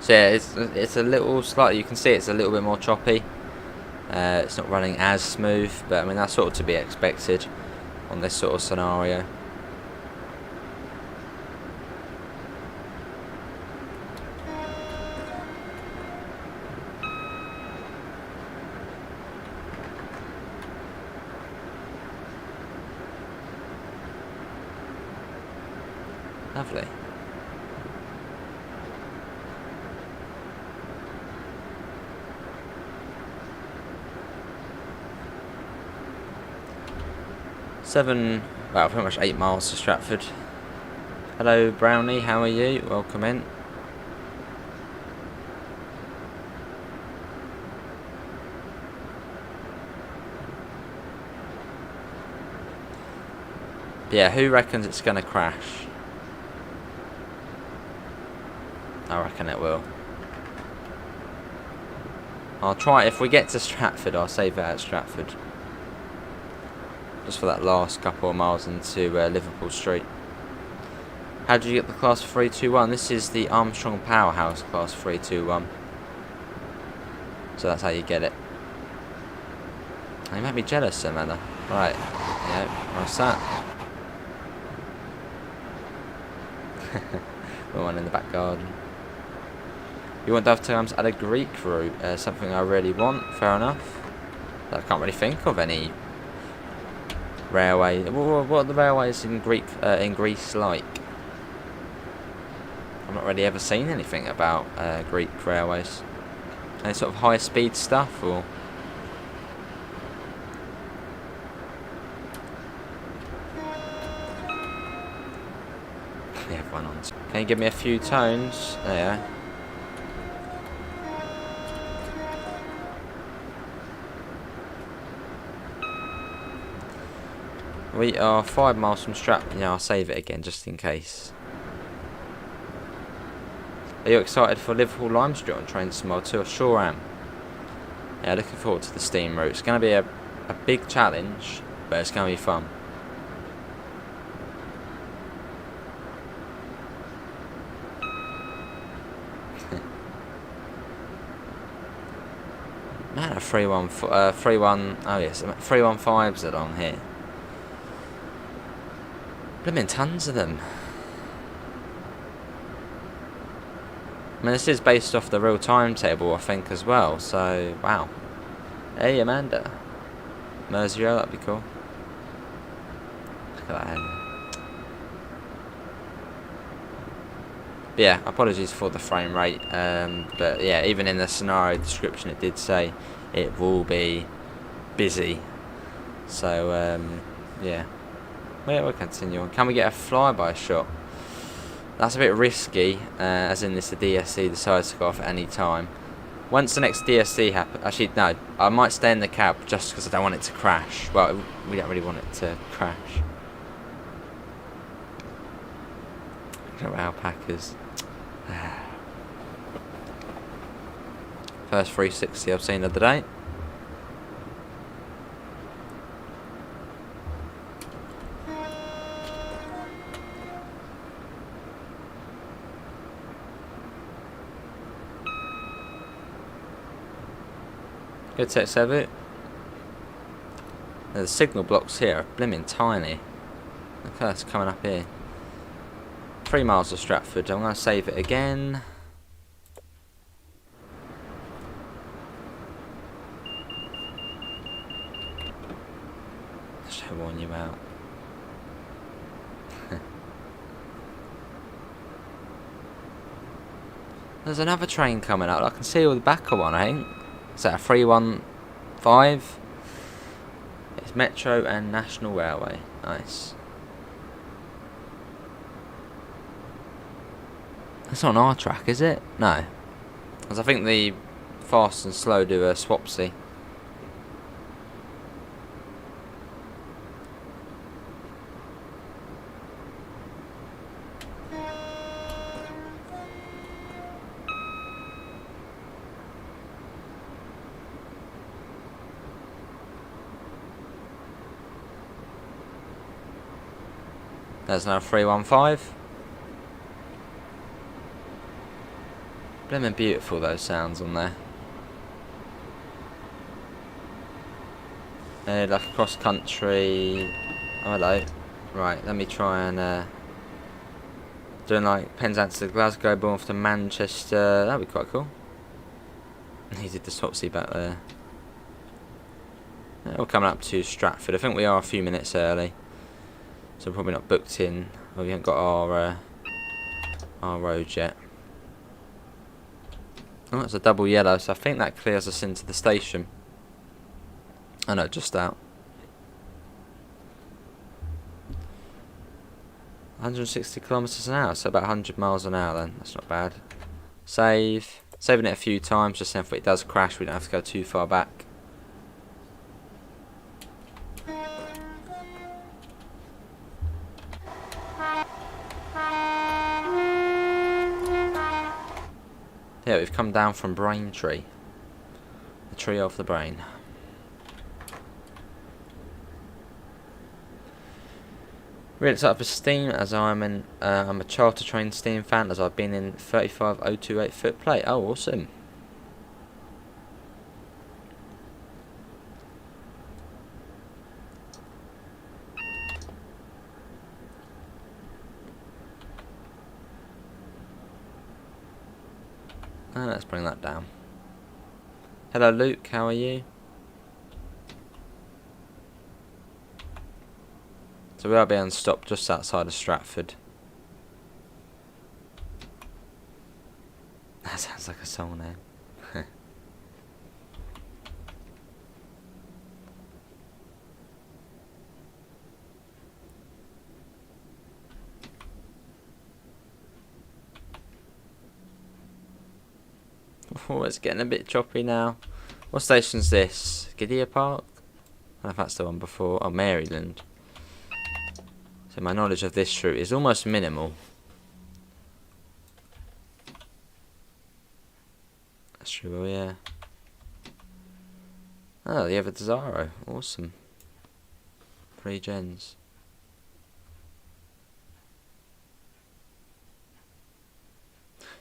A: So yeah, it's a little slightly, you can see it's a little bit more choppy. It's not running as smooth, but I mean that's sort of to be expected on this sort of scenario. Lovely. Well, pretty much 8 miles to Stratford. Hello, Brownie, how are you? Welcome in. Yeah, who reckons it's going to crash? I reckon it will. I'll try, if we get to Stratford, I'll save it at Stratford. Just for that last couple of miles into Liverpool Street. How did you get the class 321? This is the Armstrong Powerhouse class 321. So that's how you get it. You might be jealous, Amanda. Right. Yeah, what's that? The one in the back garden. You want Dove Terms at a Greek route? Something I really want. Fair enough. I can't really think of any railway. What are the railways in Greece like? I've not really ever seen anything about Greek railways. Any sort of high speed stuff or? Yeah, everyone on. Can you give me a few tones? There. We are 5 miles from Stratford. Yeah, I'll save it again just in case. Are you excited for Liverpool Lime Street on Train Smile 2? I sure am. Yeah, looking forward to the steam route. It's going to be a big challenge, but it's going to be fun. Man, a 315s along here. Blimmin' tons of them. I mean, this is based off the real timetable, I think, as well. So, wow. Hey, Amanda. Merseyrail, that'd be cool. Look at that. But yeah, apologies for the frame rate. But yeah, even in the scenario description, it did say it will be busy. So yeah, we'll continue on. Can we get a flyby shot? That's a bit risky, as in this the DSC decides to go off at any time. Once the next DSC happens, actually no, I might stay in the cab just because I don't want it to crash. Well, we don't really want it to crash. Alpacas. First 360 I've seen of the day. Good tech service. The signal blocks here are blimmin' tiny. Look how that's coming up here. 3 miles of Stratford. I'm going to save it again. I should warn you out. There's another train coming up. I can see all the back of one, I think. Is that a 315? It's Metro and National Railway. Nice. That's not on our track, is it? No. Because I think the fast and slow do a swapsy. There's now 315. Blimmin' beautiful those sounds on there. Like a cross country. Oh hello. Right, let me try and doing like Penzance to Glasgow, Bournemouth to Manchester. That'd be quite cool. He did the swapsy back there. We're coming up to Stratford. I think we are a few minutes early, so we're probably not booked in. Well, we haven't got our road yet. Oh, it's a double yellow, so I think that clears us into the station. Oh no, just out. 160 kilometers an hour, so about 100 miles an hour then. That's not bad. Save. Saving it a few times, just if it does crash, we don't have to go too far back. Yeah, we've come down from Braintree. The tree of the brain. Really excited for Steam, as I'm a charter train Steam fan, as I've been in 35028 foot plate. Oh, awesome. Let's bring that down. Hello Luke, how are you? So we are being stopped just outside of Stratford. That sounds like a song name. Oh, it's getting a bit choppy now. What station's this? Gidea Park? I don't know if that's the one before. Oh, Maryland. So my knowledge of this route is almost minimal. That's true, well, yeah. Oh, the other Desaro. Awesome. 3 gens.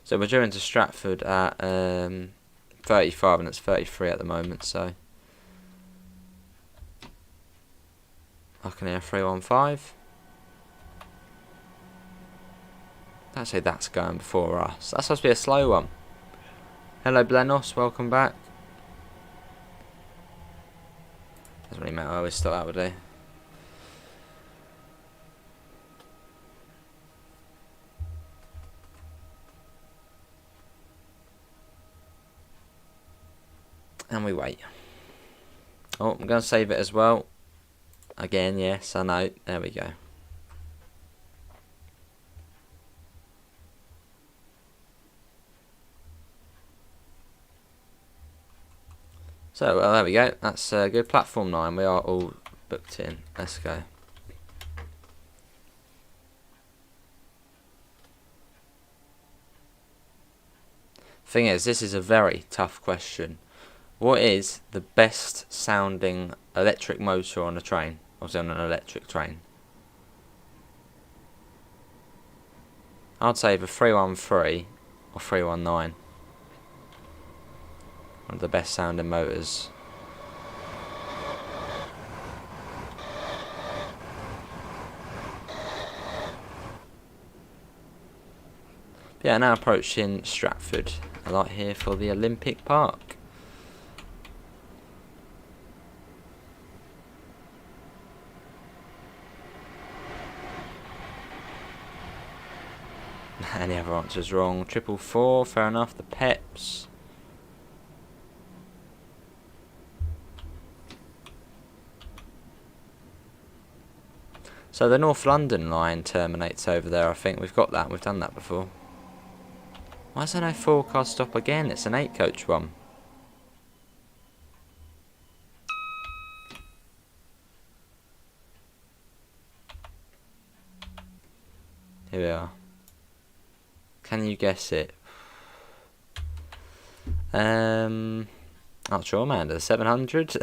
A: So we're due into Stratford at 35 and it's 33 at the moment, so I can hear 315. Don't say that's going before us. That's supposed to be a slow one. Hello Blenos, welcome back. Doesn't really matter, I always start out with it. And we wait. Oh, I'm going to save it as well. Again, yes, I know. There we go. So, well, there we go. That's a good. Platform 9. We are all booked in. Let's go. Thing is, this is a very tough question. What is the best sounding electric motor on a train? Obviously on an electric train. I'd say either 313 or 319. One of the best sounding motors. Yeah, now approaching Stratford. A light here for the Olympic Park. And the other answer's wrong. 444, fair enough. The Peps. So the North London line terminates over there, I think. We've got that. We've done that before. Why is there no 4-car stop again? It's an 8-coach one. Here we are. Can you guess it? Not sure, man. The 700.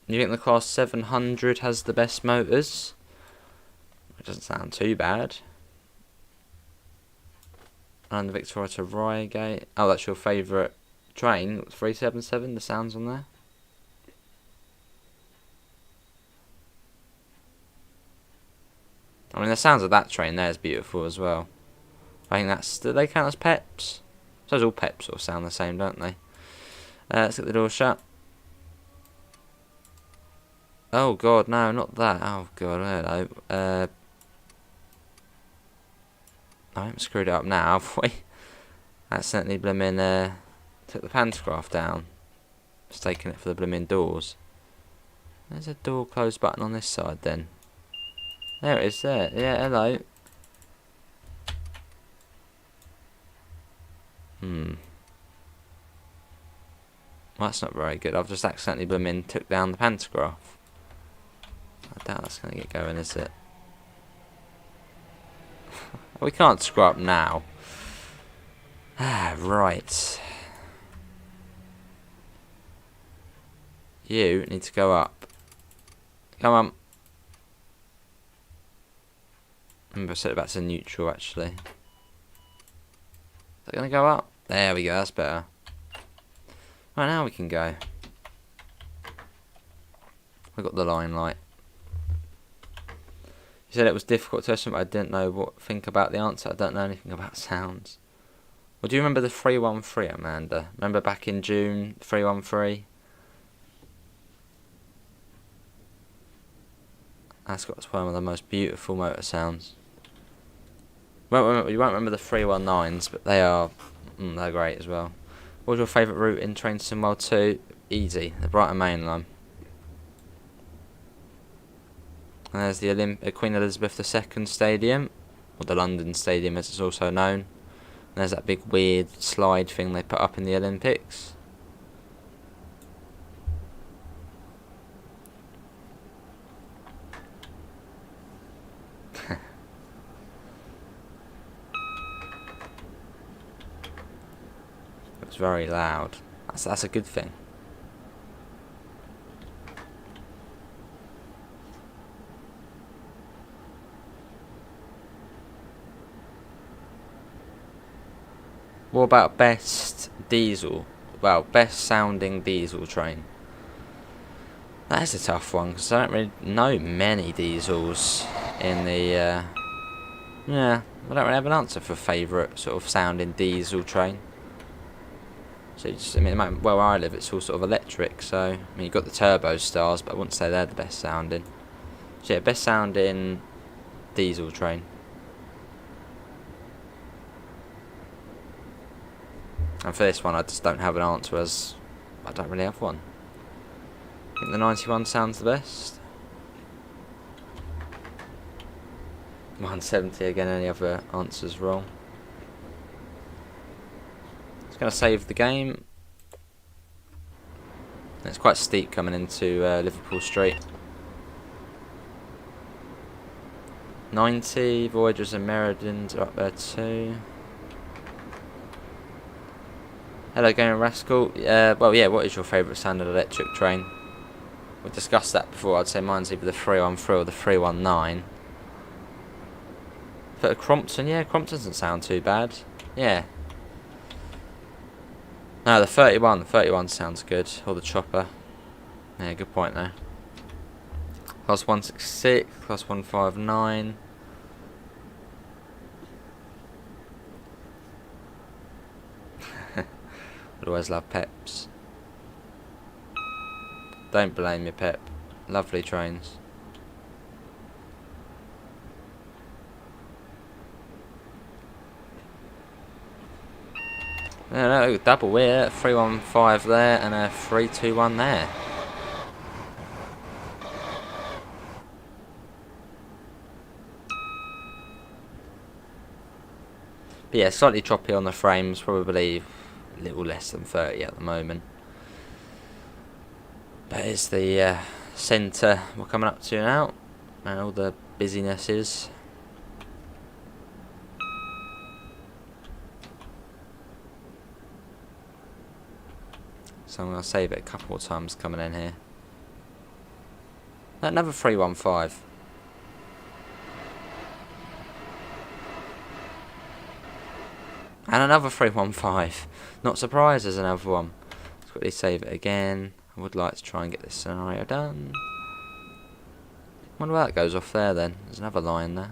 A: You think the class 700 has the best motors? It doesn't sound too bad. And the Victoria to Reigate. Oh, that's your favourite train. 377. The sounds on there. I mean, the sounds of that train there is beautiful as well. I think that's... Do they count as Peps? I suppose all Peps sort of sound the same, don't they? Let's get the door shut. Oh, God, no, not that. Oh, God, hello. I haven't screwed it up now, have we? Accidentally blimmin' took the pantograph down. Mistaking it for the blimmin' doors. There's a door close button on this side, then. There it is, there. Yeah, hello. Well, that's not very good. I've just accidentally blimmin' took down the pantograph. I doubt that's going to get going, is it? We can't screw up now. Ah, right. You need to go up. Come on. Remember I set it back to neutral, actually. Is it going to go up? There we go, that's better. Right, now we can go. We've got the line light. You said it was difficult to estimate, but I didn't know what think about the answer. I don't know anything about sounds. Well, do you remember the 313, Amanda? Remember back in June, 313? That's got one of the most beautiful motor sounds. You won't remember the 319s, but they are they're great as well. What was your favourite route in Train Sim World 2? Easy, the Brighton Mainline. And there's the Queen Elizabeth II Stadium, or the London Stadium as it's also known. And there's that big weird slide thing they put up in the Olympics. It's very loud. That's a good thing. What about best diesel? Well, best sounding diesel train. That is a tough one because I don't really know many diesels in the. Yeah, I don't really have an answer for favourite sort of sounding diesel train. So I mean, where I live, it's all sort of electric. So I mean, you've got the turbo stars, but I wouldn't say they're the best sounding. So yeah, best sounding diesel train. And for this one I just don't have an answer, as I don't really have one. I think the 91 sounds the best. 170 again, any other answers wrong. It's going to save the game. It's quite steep coming into Liverpool Street. 90, Voyagers and Meridians are up there too. Hello Game Rascal. Well yeah, what is your favourite standard electric train? We discussed that before. I'd say mine's either the 313 or the 319. But Crompton, yeah, Crompton doesn't sound too bad. Yeah. No, the 31. The 31 sounds good. Or the chopper. Yeah, good point there. Class 166, class 159. I'd always love Peps. Don't blame me, Pep. Lovely trains. No, double weir, 315 there and a 321 there. But yeah, slightly choppy on the frames, probably a little less than 30 at the moment. But it's the centre we're coming up to now, and all the businesses. So I'm going to save it a couple more times coming in here. Another 315. And another 315. Not surprised there's another one. Let's quickly save it again. I would like to try and get this scenario done. Wonder where that goes off there then. There's another line there.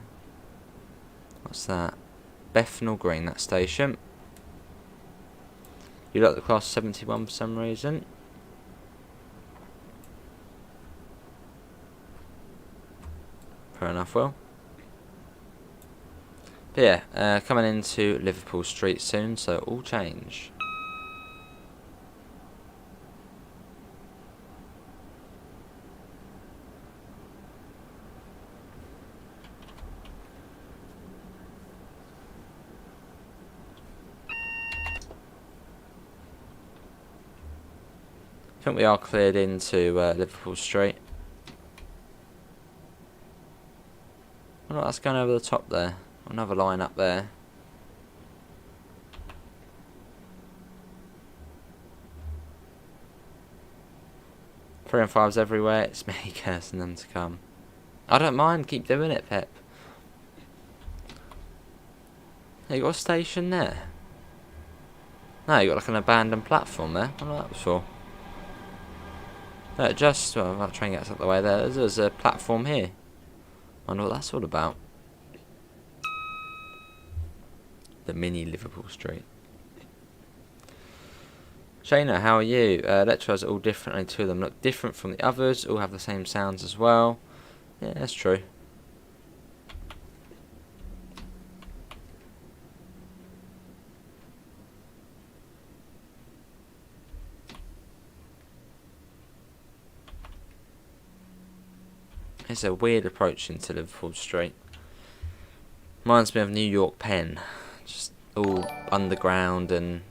A: What's that? Bethnal Green, that station. You like the class 71 for some reason. Fair enough, Will. But yeah, coming into Liverpool Street soon, so all change. I think we are cleared into Liverpool Street. I wonder what's going over the top there. Another line up there. Three and fives everywhere. It's me cursing them to come. I don't mind. Keep doing it, Pep. Hey, you got a station there? No, you got like an abandoned platform there. I don't know what that was for. Just, well, I'll try and get us out of the way there. There's a platform here. I wonder what that's all about. The mini Liverpool Street. Shayna, how are you? Electros are all different, only two of them look different from the others. All have the same sounds as well. Yeah, that's true. It's a weird approach into Liverpool Street. Reminds me of New York Penn. Just all underground and...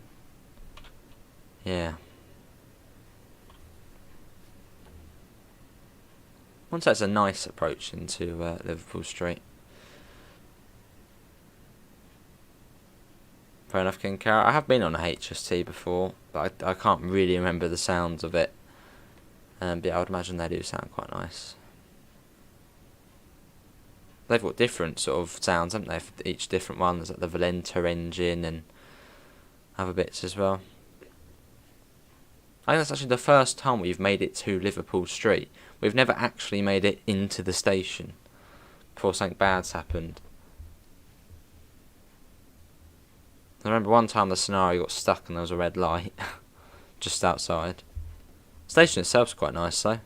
A: yeah. Once that's a nice approach into Liverpool Street. Fair enough, King Carrot. I have been on a HST before, but I can't really remember the sounds of it. But yeah, I would imagine they do sound quite nice. They've got different sort of sounds, haven't they, for each different one. There's like the Valenta engine and other bits as well. I think that's actually the first time we've made it to Liverpool Street. We've never actually made it into the station before something bad's happened. I remember one time the scenario got stuck and there was a red light just outside. The station itself's quite nice though.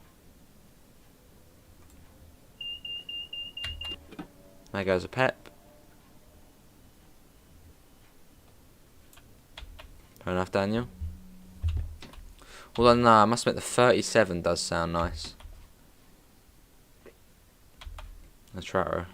A: There goes a Pep. Fair enough, Daniel. Although, no, I must admit the 37 does sound nice. The Tratter.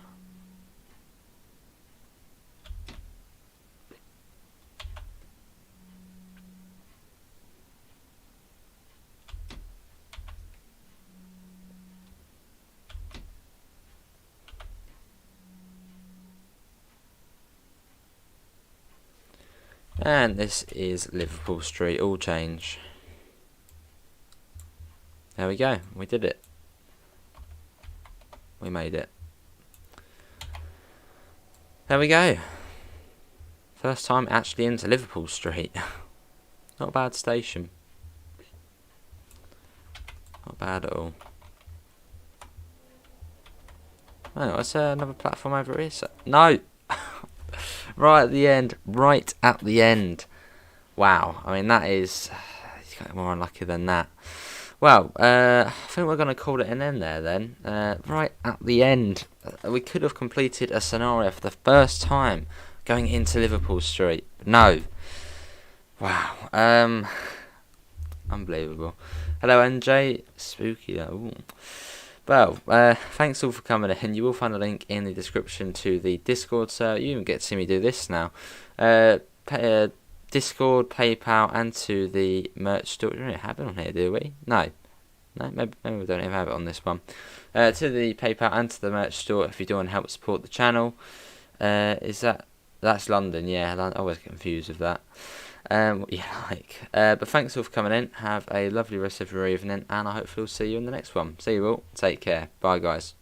A: And this is Liverpool Street, all change. There we go, we did it. We made it. There we go. First time actually into Liverpool Street. Not a bad station. Not bad at all. Oh, what's another platform over here? No! Right at the end. Right at the end. Wow. I mean, that is... You got more unlucky than that. Well, I think we're going to call it an end there then. Right at the end. We could have completed a scenario for the first time going into Liverpool Street. No. Wow. Unbelievable. Hello, NJ. Spooky though. Well, thanks all for coming in. You will find a link in the description to the Discord server. You even get to see me do this now. Discord, PayPal, and to the merch store. We don't have it on here, do we? No, maybe we don't even have it on this one. To the PayPal and to the merch store if you do want to help support the channel. That's London? Yeah, I always get confused with that. What you like. But thanks all for coming in. Have a lovely rest of your evening, and I hopefully will see you in the next one. See you all. Take care. Bye, guys.